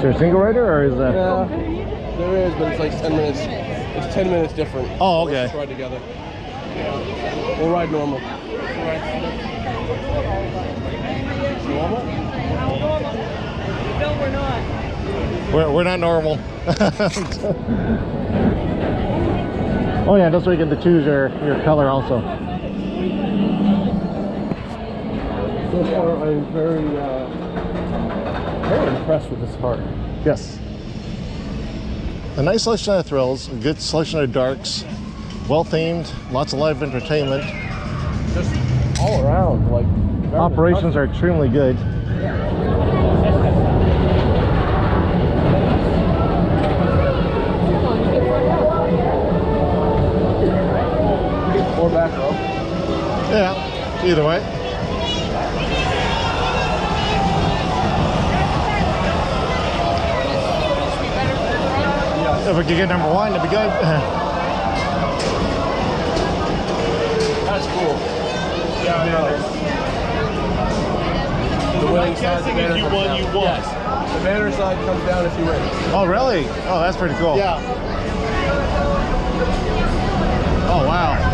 there a single rider or is that? Yeah, there is, but it's like 10 minutes. It's 10 minutes different. Oh, okay. Let's ride together. We'll ride normal. Normal? No, we're not. We're not normal. Oh yeah, that's where you get to choose your color also. So far, I'm very impressed with this park. Yes. A nice selection of thrills, a good selection of darks, well themed, lots of live entertainment. Just all around, like operations are extremely good. Or back row. Yeah, either way. If we could get number one, that'd be good. That's cool. Yeah, the winning side, the banner if you won, you won. Yes. The banner side comes down if you win. Oh, really? Oh, that's pretty cool. Yeah. Oh, wow.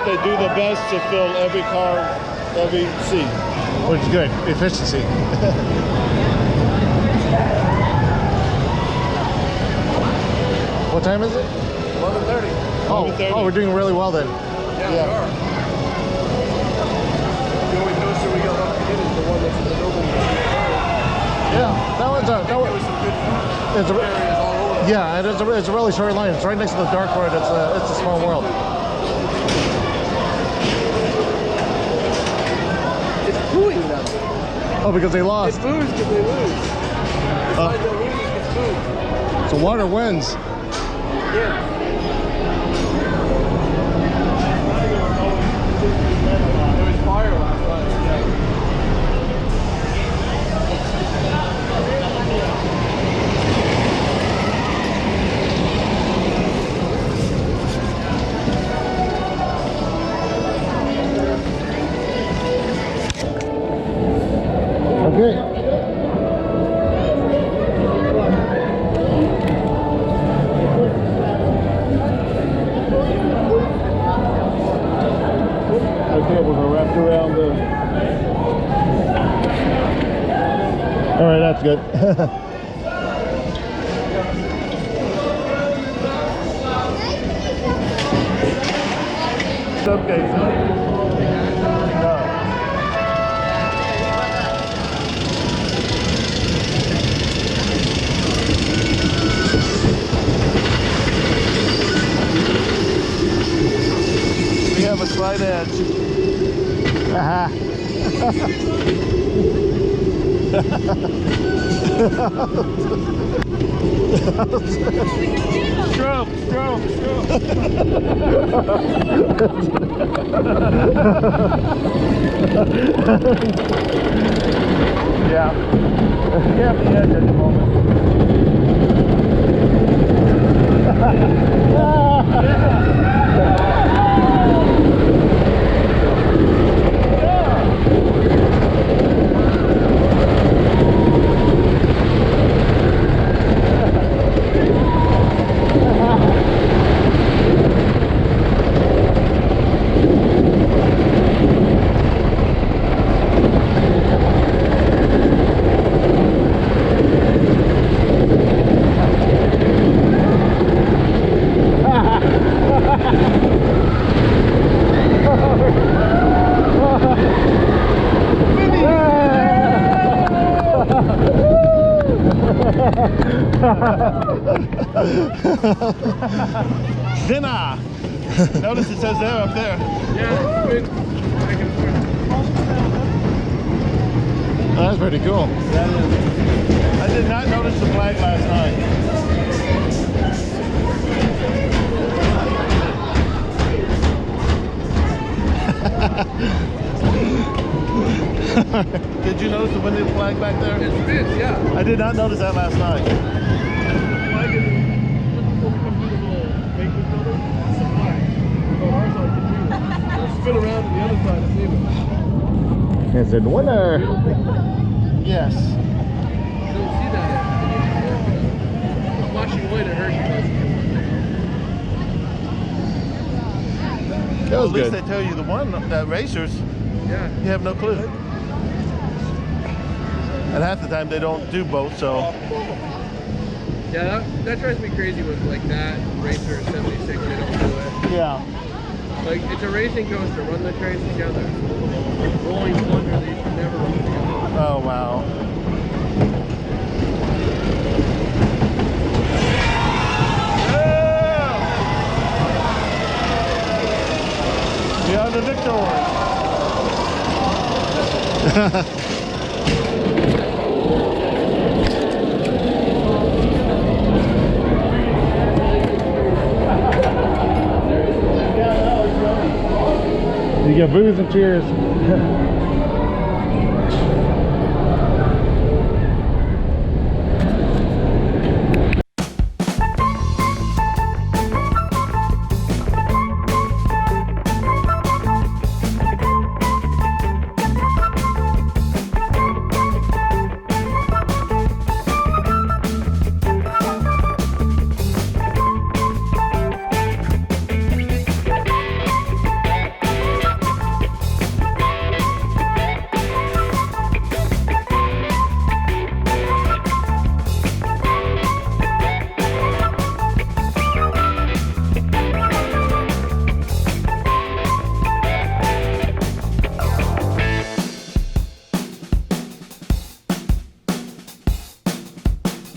They do the best to fill every car, every seat. Which is good. Efficiency. What time is it? 11:30. Oh, 11:30. oh, we're doing really well then. Yeah, we are. The only coaster we got left to get is the one that's in the building. Yeah, that one's There was some good it's a, areas all over. yeah, it's a really short line. It's right next to the dark ride. It's a small world. It's booing them. Oh, because they lost. It boos because they lose. The side that loses gets booed. So water wins. Yeah. It was fire last night. Okay. Okay, we're gonna wrap around the. All right, that's good. Okay, we have a slight edge. Stroke. Yeah. We have the edge at the moment. Dinner! Notice it says there up there. Yeah, good. Oh, that's pretty cool. That is. I did not notice the flag last night. Did you notice the winning flag back there? It spins, yeah. I did not notice that last night. Flag is before we come through the little banquet building. It's a flag. On our side, it's a It'll spin around to the other side to see it. It's a winner. Yes. You don't see that yet. I'm flashing white at her. That was At least good. they tell you the one that racers, Yeah. you have no clue. And half the time they don't do both, so Yeah, that drives me crazy with like that racer 76. They don't do it. yeah. Like it's a racing coaster. Run the trains together. Rolling Thunder, they should never run together. Oh wow. Yeah! We are the victors. You get boos and cheers.